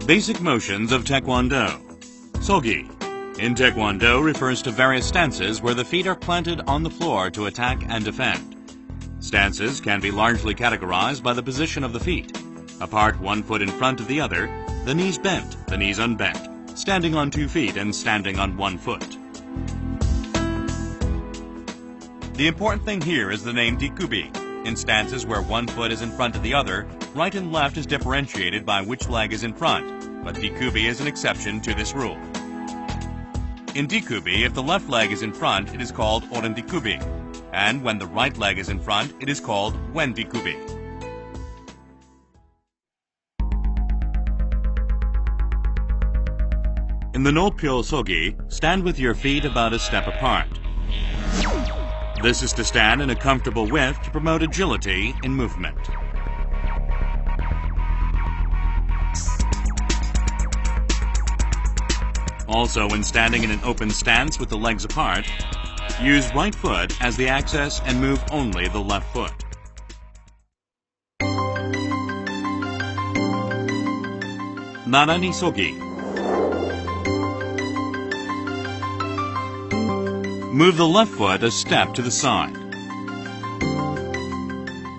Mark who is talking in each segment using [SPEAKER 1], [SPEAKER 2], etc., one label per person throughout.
[SPEAKER 1] Basic motions of Taekwondo. Sogi. In Taekwondo refers to various stances where the feet are planted on the floor to attack and defend. Stances can be largely categorized by the position of the feet. Apart one foot in front of the other, the knees bent, the knees unbent, standing on 2 feet and standing on 1 foot. The important thing here is the name Dikubi. In stances where 1 foot is in front of the other, right and left is differentiated by which leg is in front, but Dikubi is an exception to this rule. In Dikubi, if the left leg is in front, it is called Oren Dikubi, and when the right leg is in front, it is called Wen Dikubi. In the No Pyo Sogi, stand with your feet about a step apart. This is to stand in a comfortable width to promote agility in movement. Also, when standing in an open stance with the legs apart, use right foot as the axis and move only the left foot. Narani Sogi. Move the left foot a step to the side.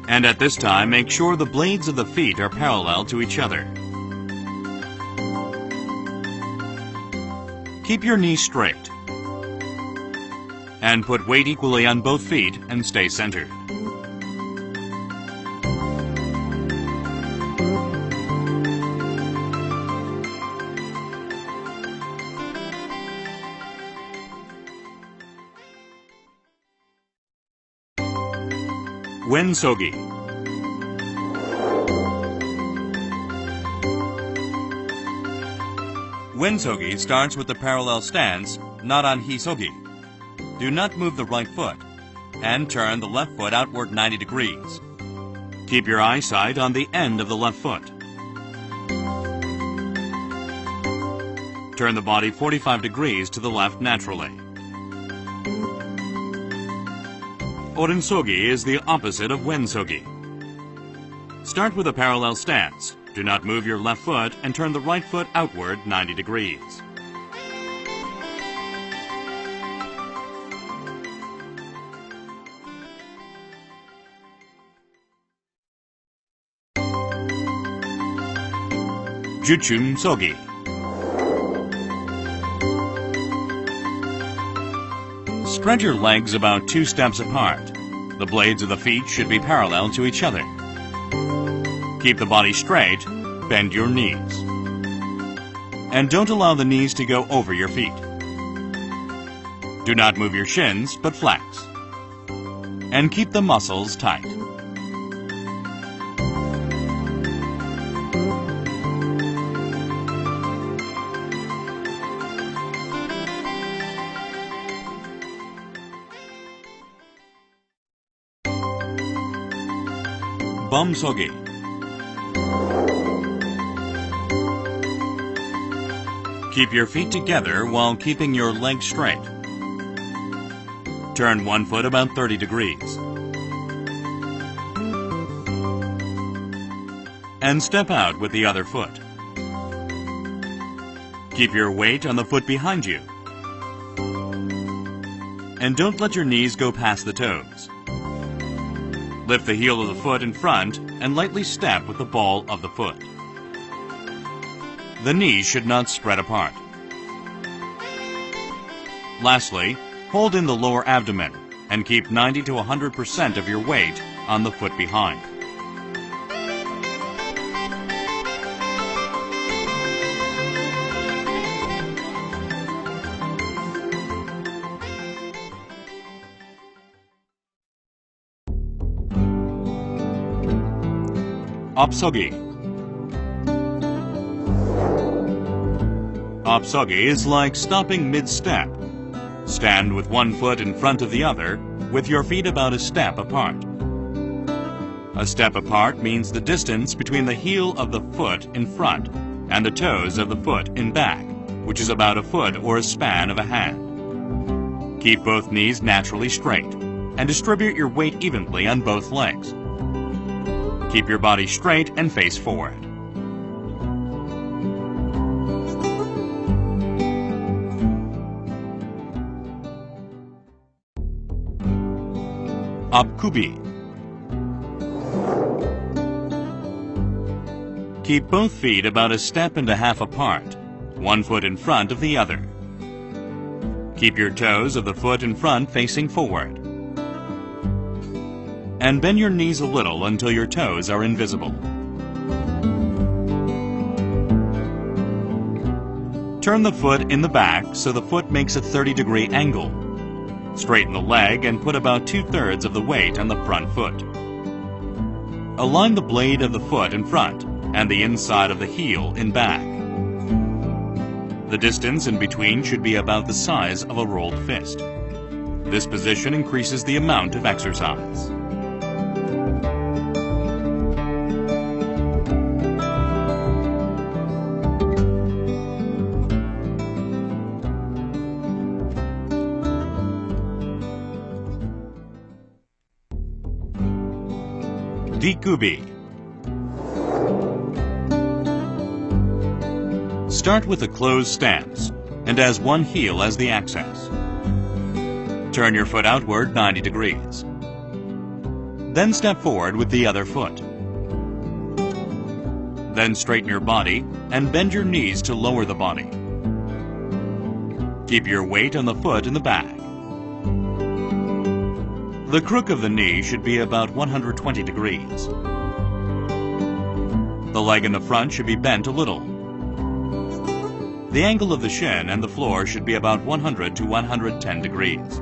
[SPEAKER 1] And at this time, make sure the blades of the feet are parallel to each other. Keep your knees straight. And put weight equally on both feet and stay centered. Wen Sogi. Wen Sogi starts with the parallel stance, Naran Hi Sogi. Do not move the right foot, and turn the left foot outward 90 degrees. Keep your eyesight on the end of the left foot. Turn the body 45 degrees to the left naturally. Oren Sogi is the opposite of Wen Sogi. Start with a parallel stance. Do not move your left foot and turn the right foot outward 90 degrees. Juchum Sogi. Spread your legs about 2 steps apart. The blades of the feet should be parallel to each other. Keep the body straight, bend your knees. And don't allow the knees to go over your feet. Do not move your shins, but flex. And keep the muscles tight. Bum Sogi. Keep your feet together while keeping your legs straight. Turn 1 foot about 30 degrees. And step out with the other foot. Keep your weight on the foot behind you. And don't let your knees go past the toes. Lift the heel of the foot in front and lightly step with the ball of the foot. The knees should not spread apart. Lastly, hold in the lower abdomen and keep 90 to 100% of your weight on the foot behind. Opsogi. Opsogi is like stopping mid-step. Stand with 1 foot in front of the other, with your feet about a step apart. A step apart means the distance between the heel of the foot in front and the toes of the foot in back, which is about a foot or a span of a hand. Keep both knees naturally straight, and distribute your weight evenly on both legs. Keep your body straight and face forward. Apkubi. Keep both feet about a step and a half apart, one foot in front of the other. Keep your toes of the foot in front facing forward. And bend your knees a little until your toes are invisible. Turn the foot in the back so the foot makes a 30-degree angle. Straighten the leg and put about 2/3 of the weight on the front foot. Align the blade of the foot in front and the inside of the heel in back. The distance in between should be about the size of a rolled fist. This position increases the amount of exercise. Dikubi. Start with a closed stance and as one heel as the axis. Turn your foot outward 90 degrees. Then step forward with the other foot. Then straighten your body and bend your knees to lower the body. Keep your weight on the foot in the back. The crook of the knee should be about 120 degrees. The leg in the front should be bent a little. The angle of the shin and the floor should be about 100 to 110 degrees.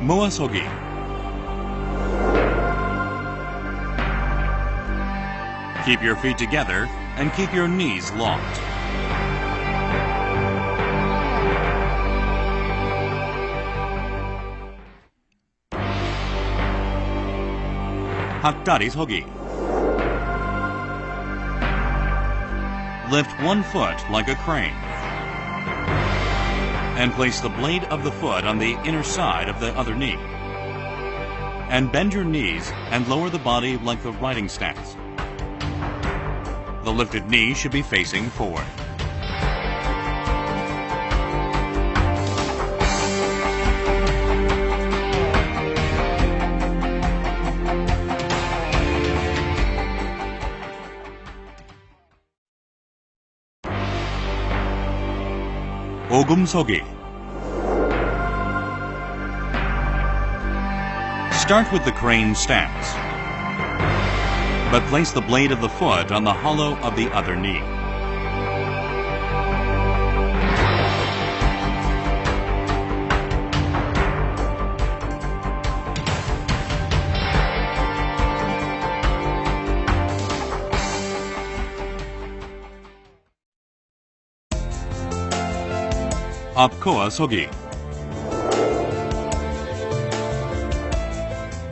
[SPEAKER 1] Moasogi. Keep your feet together and keep your knees locked. Haktari Sogi. Lift one foot like a crane and place the blade of the foot on the inner side of the other knee. And bend your knees and lower the body like the riding stance. The lifted knee should be facing forward. Ogumsogi. Start with the crane stance, but place the blade of the foot on the hollow of the other knee. Apkoa Sogi.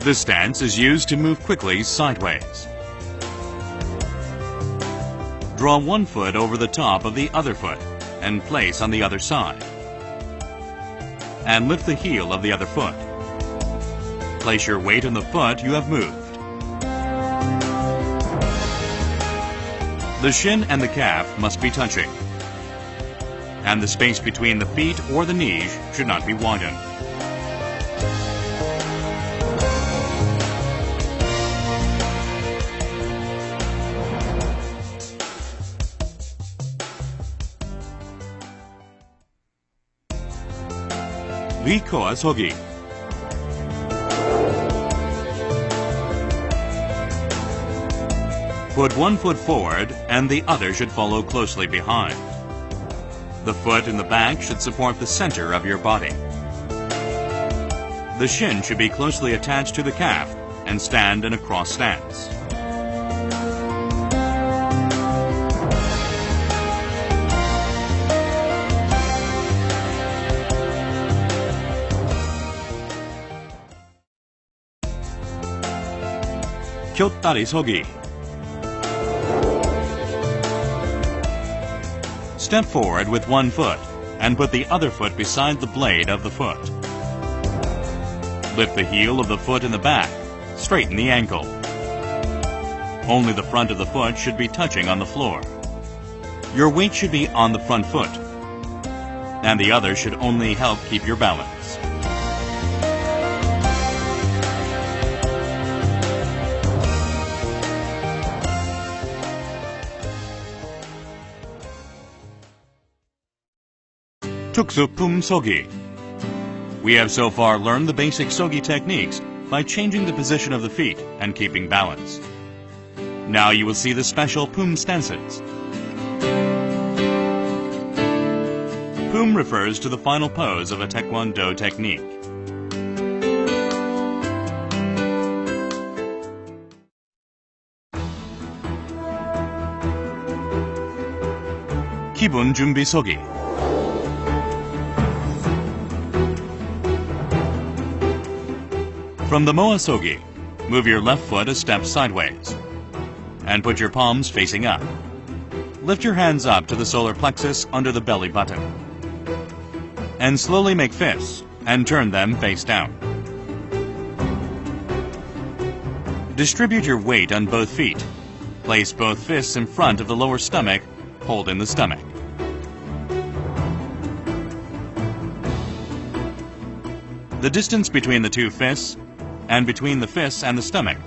[SPEAKER 1] This stance is used to move quickly sideways. Draw one foot over the top of the other foot and place on the other side. And lift the heel of the other foot. Place your weight on the foot you have moved. The shin and the calf must be touching, and the space between the feet or the knees should not be widened. Vikoa Sogi. Put one foot forward and the other should follow closely behind. The foot in the back should support the center of your body. The shin should be closely attached to the calf and stand in a cross stance. Kyottari Sogi. Step forward with one foot and put the other foot beside the blade of the foot. Lift the heel of the foot in the back. Straighten the ankle. only the front of the foot should be touching on the floor. Your weight should be on the front foot, and the other should only help keep your balance. Tuksupum Sogi. We have so far learned the basic Sogi techniques by changing the position of the feet and keeping balance. Now you will see the special Pum stances. Pum refers to the final pose of a Taekwondo technique. Kibun Junbi Sogi. From the Moa Sogi, move your left foot a step sideways and put your palms facing up. Lift your hands up to the solar plexus under the belly button and slowly make fists and turn them face down. Distribute your weight on both feet. Place both fists in front of the lower stomach, holding the stomach. The distance between the two fists and between the fists and the stomach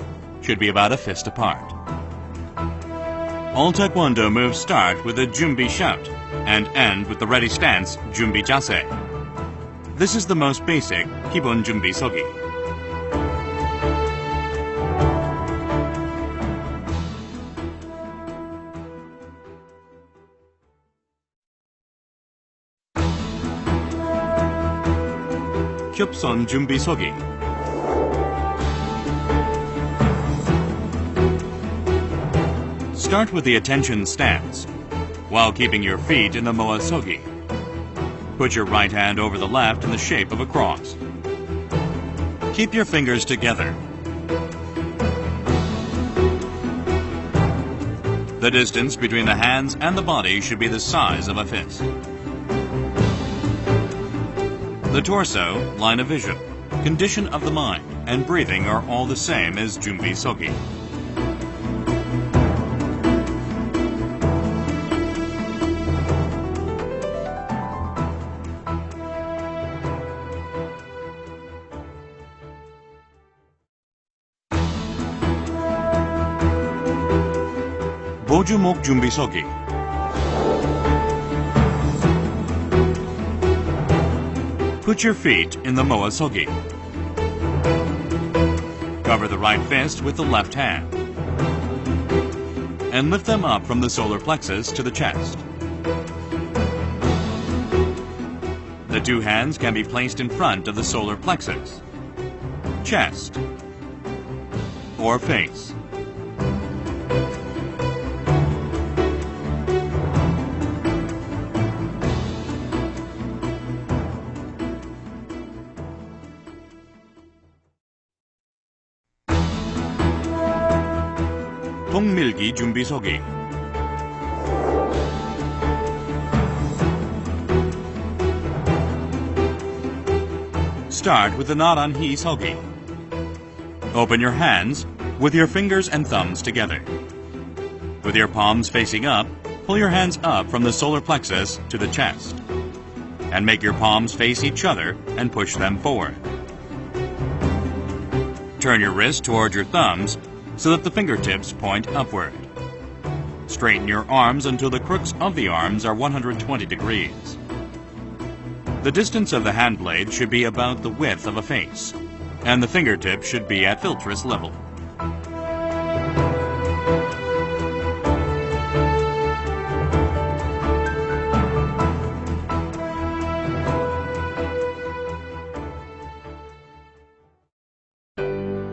[SPEAKER 1] should be about a fist apart. All Taekwondo moves start with a Junbi shout and end with the ready stance Junbi Jase. This is the most basic Kibun Junbi Sogi. Kyupson Junbi Sogi. Start with the attention stance, while keeping your feet in the Moa Sogi. Put your right hand over the left in the shape of a cross. Keep your fingers together. The distance between the hands and the body should be the size of a fist. The torso, line of vision, condition of the mind, and breathing are all the same as Junbi Sogi. Bojumok Junbi Sogi. Put your feet in the Moa Sogi. Cover the right fist with the left hand and lift them up from the solar plexus to the chest. The two hands can be placed in front of the solar plexus, chest, or face. 동밀기 준비 서기. Start with the 나란히 서기. Open your hands with your fingers and thumbs together. With your palms facing up, pull your hands up from the solar plexus to the chest and make your palms face each other and push them forward. Turn your wrist toward your thumbs so that the fingertips point upward. Straighten your arms until the crooks of the arms are 120 degrees. The distance of the hand blade should be about the width of a face, and the fingertip should be at philtress level.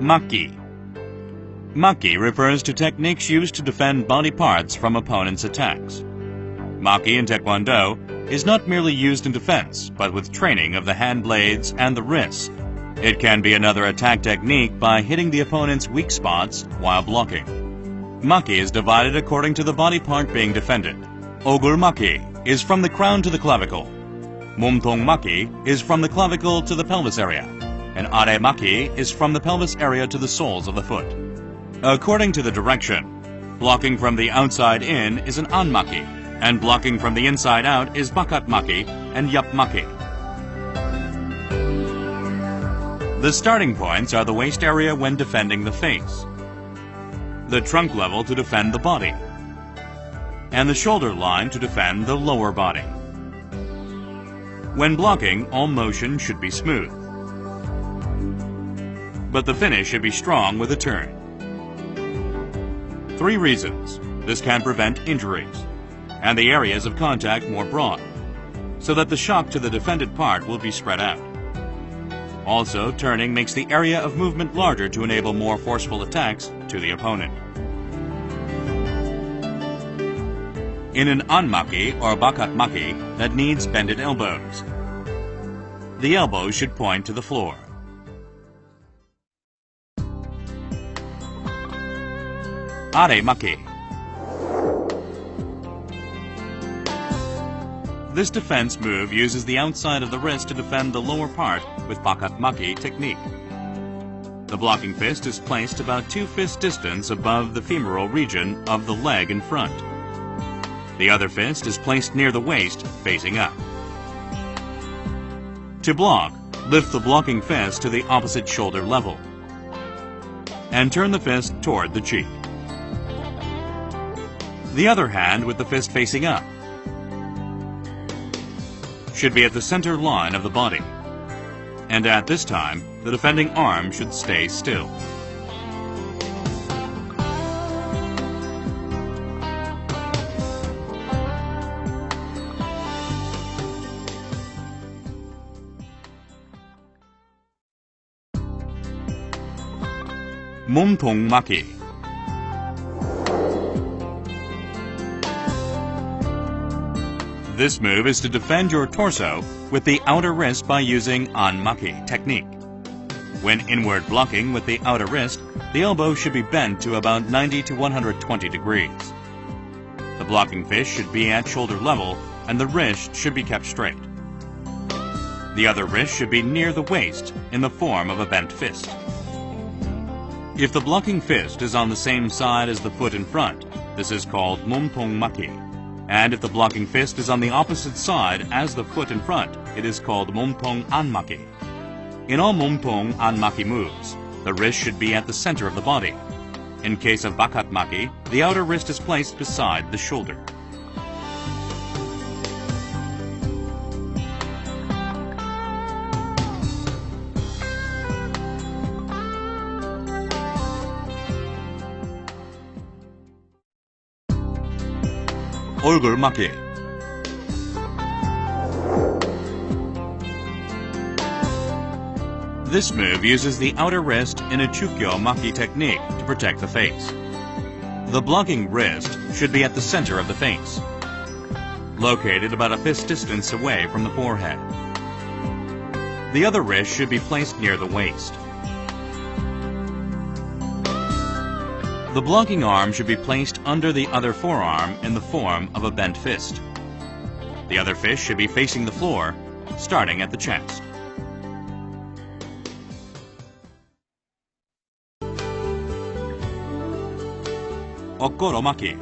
[SPEAKER 1] Maki. Maki refers to techniques used to defend body parts from opponents' attacks. Maki in Taekwondo is not merely used in defense, but with training of the hand blades and the wrists. It can be another attack technique by hitting the opponent's weak spots while blocking. Maki is divided according to the body part being defended. Ogul Maki is from the crown to the clavicle. Momtong Maki is from the clavicle to the pelvis area. And Are Maki is from the pelvis area to the soles of the foot. According to the direction, Blocking from the outside in is an anmaki, and blocking from the inside out is bakatmaki and yapmaki. The starting points are the waist area when defending the face, the trunk level to defend the body, and the shoulder line to defend the lower body. When blocking, all motion should be smooth, but the finish should be strong with a turn. 3 reasons. This can prevent injuries, and the areas of contact more broad, so that the shock to the defended part will be spread out. Also, turning makes the area of movement larger to enable more forceful attacks to the opponent. In an anmaki or bakatmaki that needs bended elbows, the elbows should point to the floor. Are-maki. This defense move uses the outside of the wrist to defend the lower part with bakatmaki technique. The blocking fist is placed about 2 fist distance above the femoral region of the leg in front. The other fist is placed near the waist, facing up. To block, lift the blocking fist to the opposite shoulder level and turn the fist toward the cheek. The other hand, with the fist facing up, should be at the center line of the body, and at this time, the defending arm should stay still. 몸통막이. This move is to defend your torso with the outer wrist by using anmaki technique. When inward blocking with the outer wrist, the elbow should be bent to about 90 to 120 degrees. The blocking fist should be at shoulder level and the wrist should be kept straight. The other wrist should be near the waist in the form of a bent fist. If the blocking fist is on the same side as the foot in front, this is called 몸통막이. And if the blocking fist is on the opposite side as the foot in front, it is called 몸통 안마기. In all 몸통 안마기 moves, the wrist should be at the center of the body. In case of bakatmaki, the outer wrist is placed beside the shoulder. 얼굴막이. This move uses the outer wrist in a chukyo-maki technique to protect the face. The blocking wrist should be at the center of the face, located about a fist distance away from the forehead. The other wrist should be placed near the waist. The blocking arm should be placed under the other forearm in the form of a bent fist. The other fist should be facing the floor, starting at the chest. 어꼬로마키.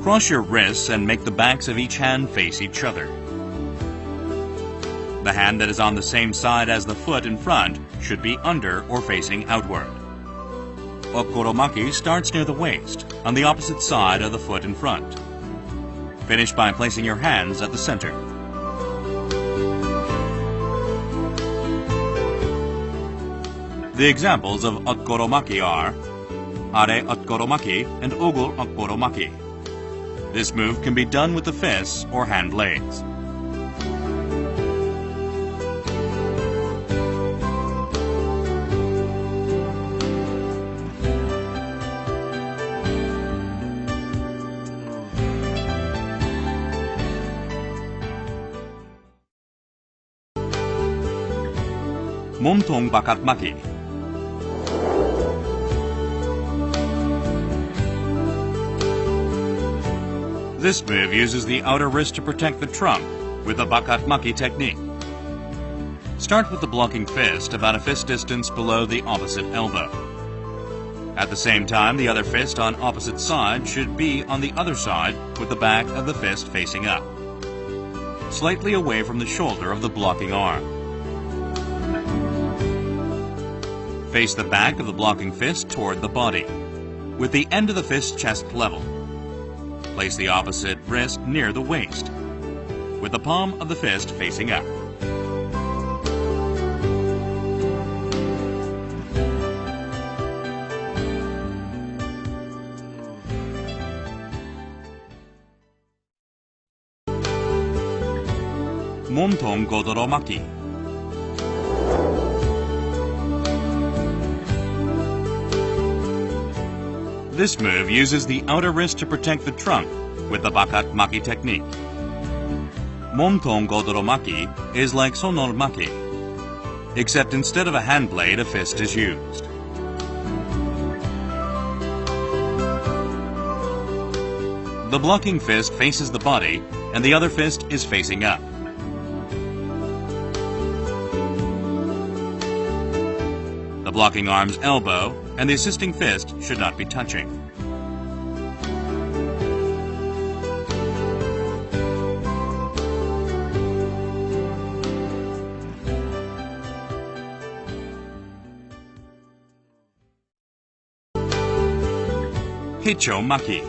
[SPEAKER 1] Cross your wrists and make the backs of each hand face each other. The hand that is on the same side as the foot in front should be under or facing outward. 어꼬로마키 starts near the waist, on the opposite side of the foot in front. Finish by placing your hands at the center. The examples of 어꼬로마키 are 아래 어꼬로마키 and 오글 어꼬로마키. This move can be done with the fists or hand blades. 몸통 바깥마기. This move uses the outer wrist to protect the trunk with the bakatmaki technique. Start with the blocking fist about a fist distance below the opposite elbow. At the same time, the other fist on opposite side should be on the other side with the back of the fist facing up, slightly away from the shoulder of the blocking arm. Face the back of the blocking fist toward the body, with the end of the fist chest level. Place the opposite wrist near the waist, with the palm of the fist facing up. 몸통 고도로 막기. This move uses the outer wrist to protect the trunk with the bakat maki technique. 몸통 고도로 maki is like sonor maki, except instead of a hand blade, a fist is used. The blocking fist faces the body and the other fist is facing up. The blocking arm's elbow and the assisting fist should not be touching. Hicho maki.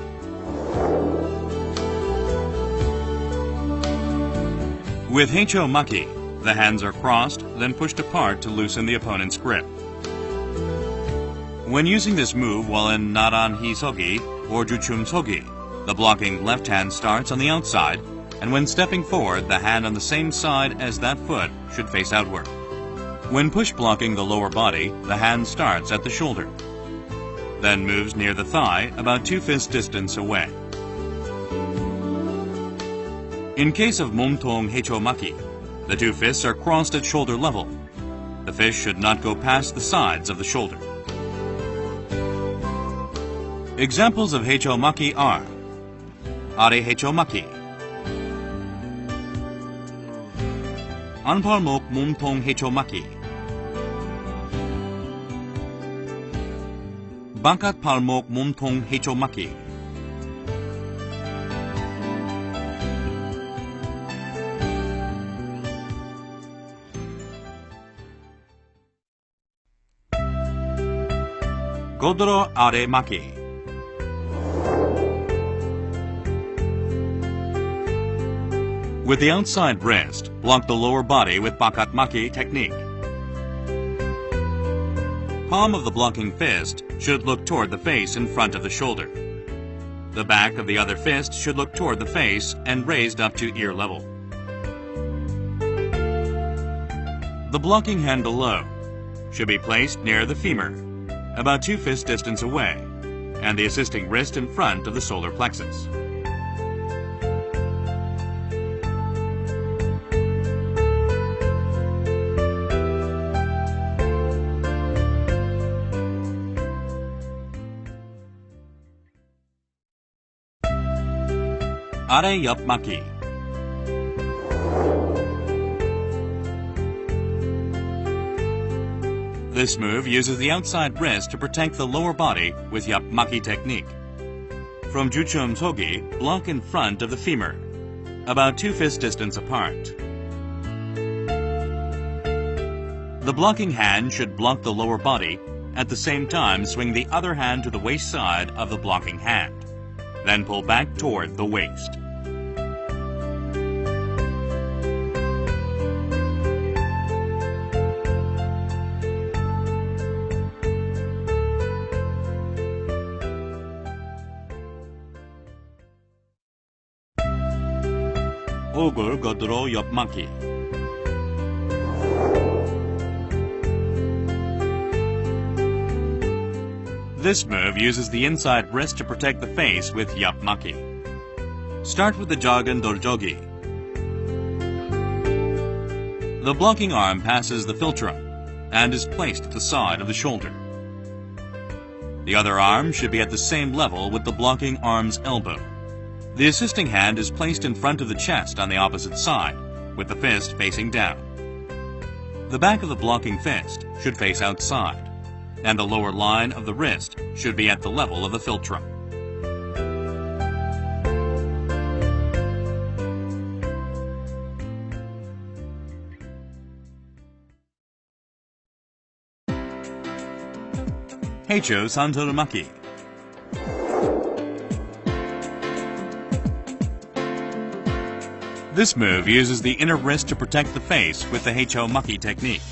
[SPEAKER 1] With Hicho maki, the hands are crossed, then pushed apart to loosen the opponent's grip. When using this move while in Naran Hisogi or Juchum Sogi, the blocking left hand starts on the outside, and when stepping forward, the hand on the same side as that foot should face outward. When push blocking the lower body, the hand starts at the shoulder, then moves near the thigh about 2 fist distance away. In case of 몸통 해초막기, the 2 fists are crossed at shoulder level. The fist should not go past the sides of the shoulder. Examples of 해초막기 are 아래 해초막기, 안팔목 몸통 해초막기, 바깥 팔목 몸통 해초막기. 고도로 아래 막기. With the outside wrist, block the lower body with bakat maki technique. Palm of the blocking fist should look toward the face in front of the shoulder. The back of the other fist should look toward the face and raised up to ear level. The blocking hand below should be placed near the femur, about 2 fist distance away, and the assisting wrist in front of the solar plexus. 아래 옆 막기. This move uses the outside wrist to protect the lower body with 옆 막기 technique. From Juchum Sogi, block in front of the femur, about 2 fist distance apart. The blocking hand should block the lower body, at the same time swing the other hand to the waist side of the blocking hand, then pull back toward the waist. 얼굴 겉으로 옆막기. This move uses the inside wrist to protect the face with 옆막기. Start with the 작은 돌조기. The blocking arm passes the philtrum and is placed at the side of the shoulder. The other arm should be at the same level with the blocking arm's elbow. The assisting hand is placed in front of the chest on the opposite side, with the fist facing down. The back of the blocking fist should face outside. and the lower line of the wrist should be at the level of the philtrum. Heicho Santorumaki. This move uses the inner wrist to protect the face with the Heicho Maki technique.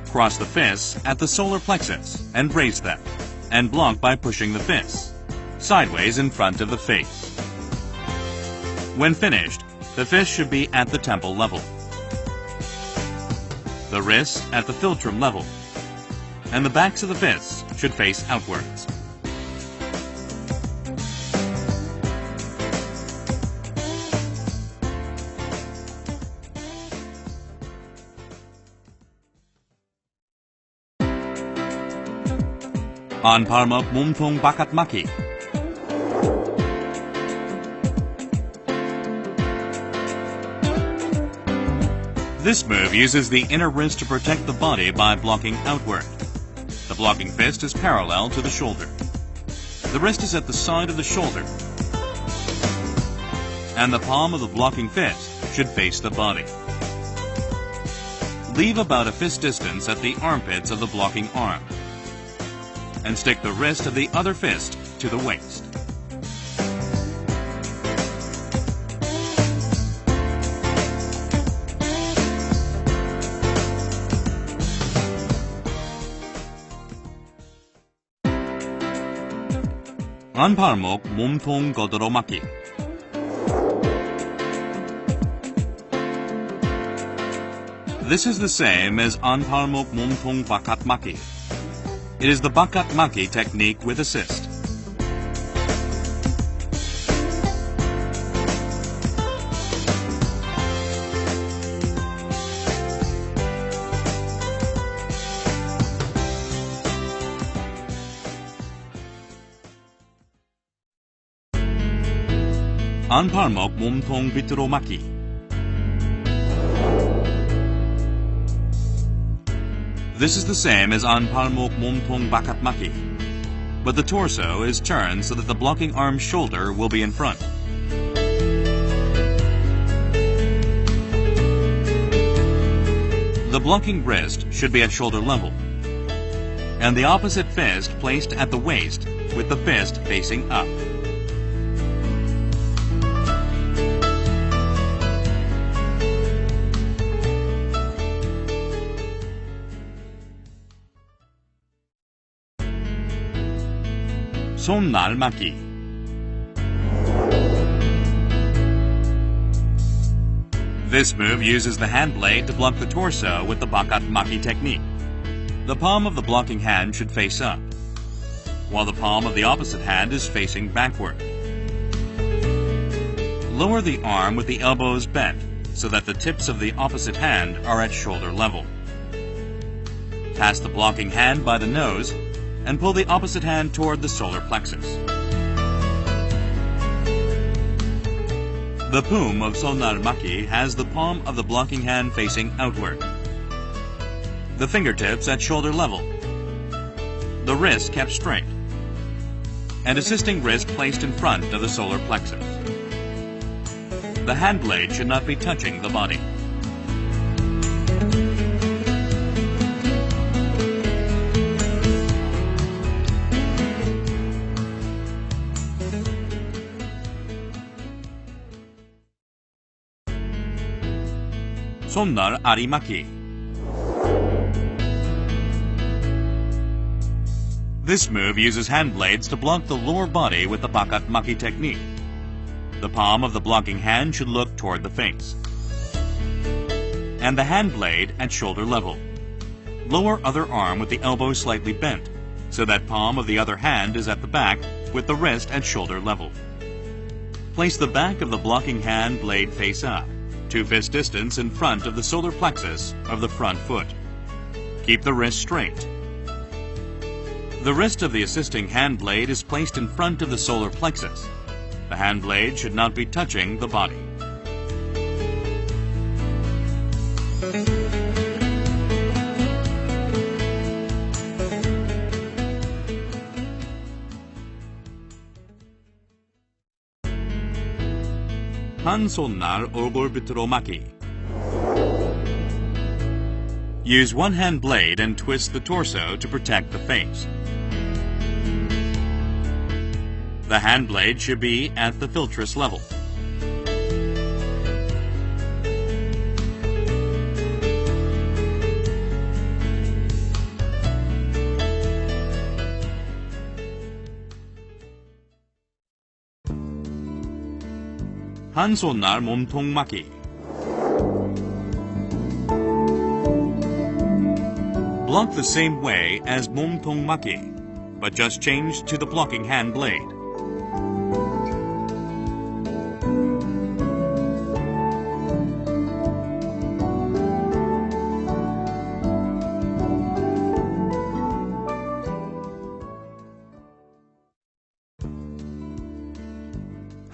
[SPEAKER 1] Cross the fists at the solar plexus and raise them, and block by pushing the fists sideways in front of the face. When finished, the fist should be at the temple level, the wrists at the philtrum level, and the backs of the fists should face outwards. Anparmok Mumtung Bakat Maki. This move uses the inner wrist to protect the body by blocking outward. The blocking fist is parallel to the shoulder. The wrist is at the side of the shoulder, and the palm of the blocking fist should face the body. Leave about a fist distance at the armpits of the blocking arm, and stick the wrist of the other fist to the waist. Anparmok Mumtung Godoromaki. This is the same as Anparmok Mumtung Bakat Maki. It is the Bakat Maki technique with assist. Anparmok Mumtung Bituro Maki. This is the same as Anparmok Mumtung Bakat Maki, but the torso is turned so that the blocking arm's shoulder will be in front. The blocking wrist should be at shoulder level, and the opposite fist placed at the waist with the fist facing up. 손날 Maki. This move uses the hand blade to block the torso with the Bakat Maki technique. The palm of the blocking hand should face up, while the palm of the opposite hand is facing backward. Lower the arm with the elbows bent so that the tips of the opposite hand are at shoulder level. Pass the blocking hand by the nose and pull the opposite hand toward the solar plexus. The poom of Sonnar Maki has the palm of the blocking hand facing outward, the fingertips at shoulder level, the wrist kept straight, and assisting wrist placed in front of the solar plexus. The hand blade should not be touching the body. 손날 아리마키. This move uses hand blades to block the lower body with the Bakat Maki technique. The palm of the blocking hand should look toward the face, and the hand blade at shoulder level. Lower other arm with the elbow slightly bent, so that palm of the other hand is at the back with the wrist at shoulder level. Place the back of the blocking hand blade face up, 2 fist distance in front of the solar plexus of the front foot. Keep the wrist straight. The wrist of the assisting hand blade is placed in front of the solar plexus. The hand blade should not be touching the body. 한 손날 얼굴 밑으로 막기. Use one hand blade and twist the torso to protect the face. The hand blade should be at the philtress level. 한 손날 몸통 막기. Block the same way as 몸통 막기, but just change to the blocking hand blade.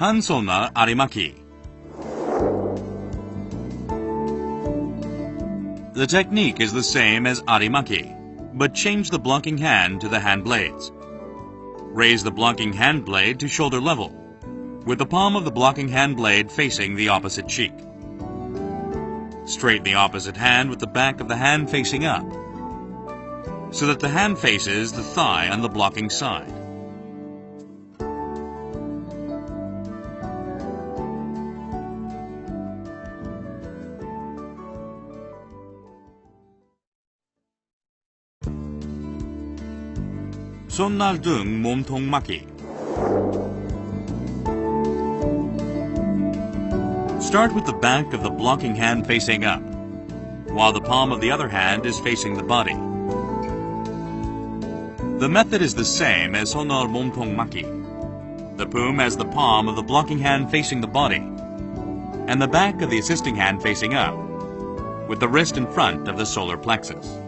[SPEAKER 1] 한 손날 아리막기. The technique is the same as arimaki, but change the blocking hand to the hand blades. Raise the blocking hand blade to shoulder level, with the palm of the blocking hand blade facing the opposite cheek. Straighten the opposite hand with the back of the hand facing up, so that the hand faces the thigh on the blocking side. 손날 등 몸통 막기. Start with the back of the blocking hand facing up, while the palm of the other hand is facing the body. The method is the same as 손날 몸통 막기. The palm has the palm of the blocking hand facing the body, and the back of the assisting hand facing up, with the wrist in front of the solar plexus.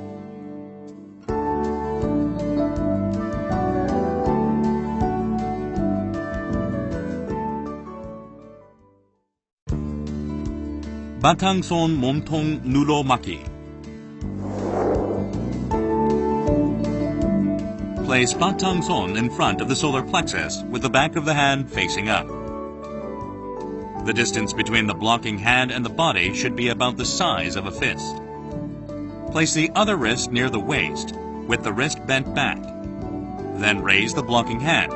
[SPEAKER 1] 바탕손 몸통 누로 막기. Place 바탕손 in front of the solar plexus with the back of the hand facing up. The distance between the blocking hand and the body should be about the size of a fist. Place the other wrist near the waist with the wrist bent back. Then raise the blocking hand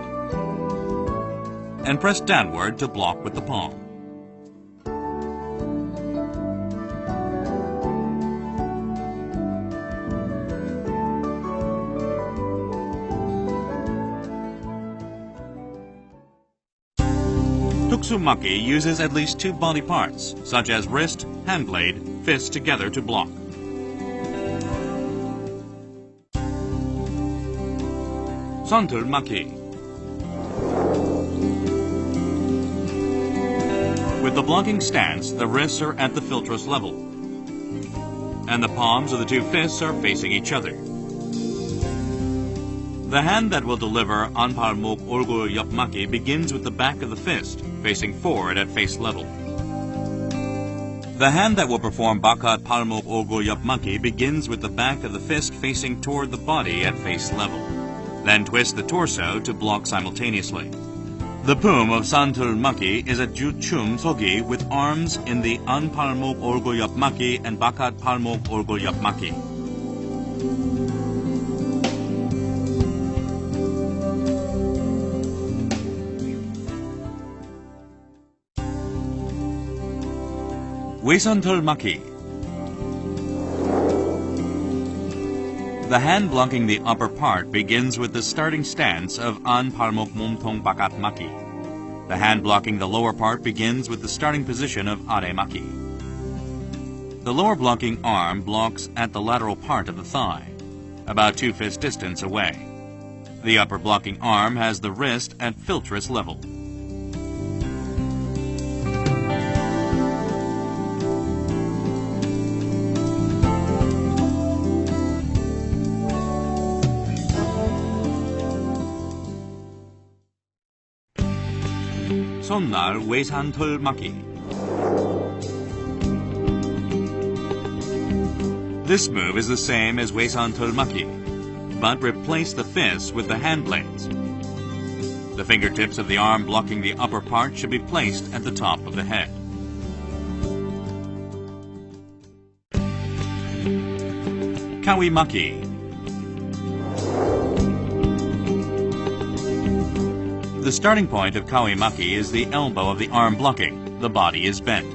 [SPEAKER 1] and press downward to block with the palm. Tuksumaki uses at least two body parts, such as wrist, hand blade, fist together to block. Santurmaki. With the blocking stance, the wrists are at the philtress level, and the palms of the two fists are facing each other. The hand that will deliver 안팔목 얼굴 옆막기 begins with the back of the fist, facing forward at face level. The hand that will perform 바깥 팔목 얼굴 옆막기 begins with the back of the fist facing toward the body at face level. Then twist the torso to block simultaneously. The palm of santurmaki is a juchum sogi with arms in the 안팔목 얼굴 옆막기 and 바깥 팔목 얼굴 옆막기. 외선털막기. The hand blocking the upper part begins with the starting stance of 안팔목 몸통 바깥 막기. The hand blocking the lower part begins with the starting position of 아래막기. The lower blocking arm blocks at the lateral part of the thigh, about 2 fist distance away. The upper blocking arm has the wrist at philtress level. 손날 외산털막기. This move is the same as 외산털막기, but replace the fists with the hand blades. The fingertips of the arm blocking the upper part should be placed at the top of the head. Kawimaki. The starting point of Kawimaki is the elbow of the arm blocking. The body is bent,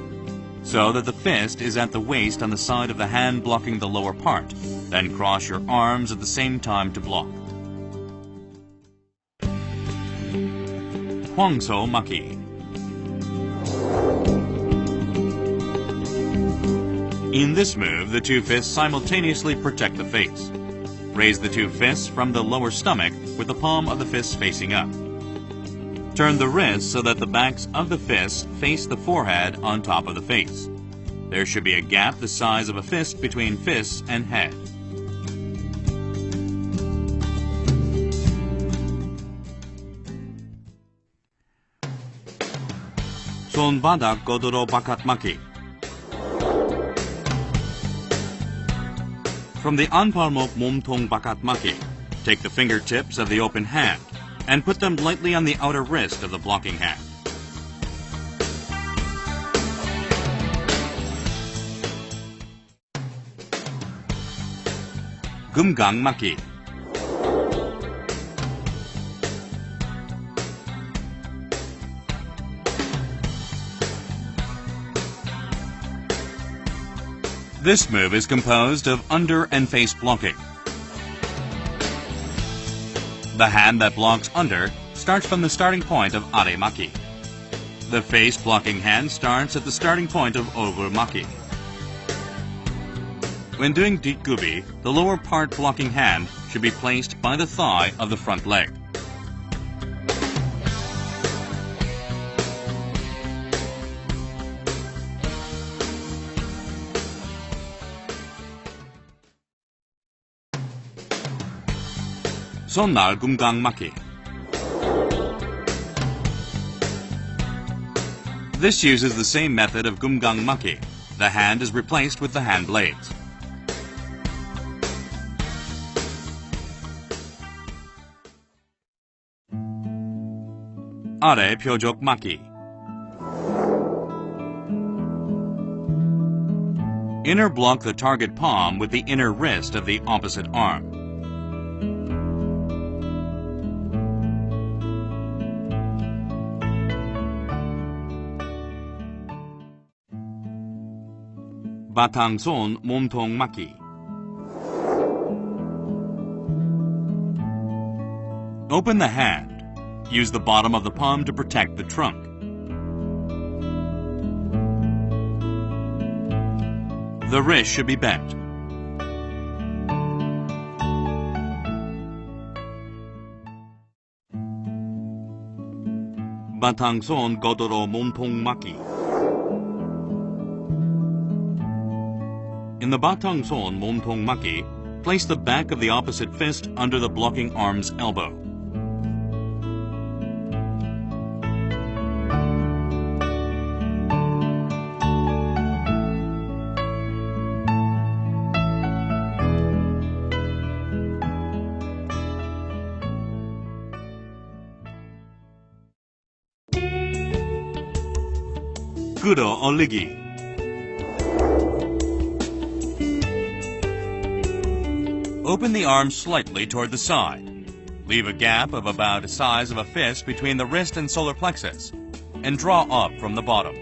[SPEAKER 1] so that the fist is at the waist on the side of the hand blocking the lower part. Then cross your arms at the same time to block. Hwangso Maki. In this move, the two fists simultaneously protect the face. Raise the two fists from the lower stomach with the palm of the fist facing up. Turn the wrists so that the backs of the fists face the forehead on top of the face. There should be a gap the size of a fist between fists and head. 손바닥 거드로 바깥막기. From the 안팔목 몸통 바깥막기, take the fingertips of the open hand and put them lightly on the outer wrist of the blocking hand. 금강막기. This move is composed of under and face blocking. The hand that blocks under starts from the starting point of aremaki. The face blocking hand starts at the starting point of ogurmaki. When doing ditgubi, the lower part blocking hand should be placed by the thigh of the front leg. 손날 금강막기. This uses the same method of 금강막기. The hand is replaced with the hand blades. 아래 표적 막기. Inner block the target palm with the inner wrist of the opposite arm. 바탕손 몸통 막기. Open the hand. Use the bottom of the palm to protect the trunk. The wrist should be bent. 바탕손 거드로 몸통 막기. In the 바탕손 몸통 막기, place the back of the opposite fist under the blocking arm's elbow. 끌어 올리기. Open the arm slightly toward the side. Leave a gap of about the size of a fist between the wrist and solar plexus, and draw up from the bottom.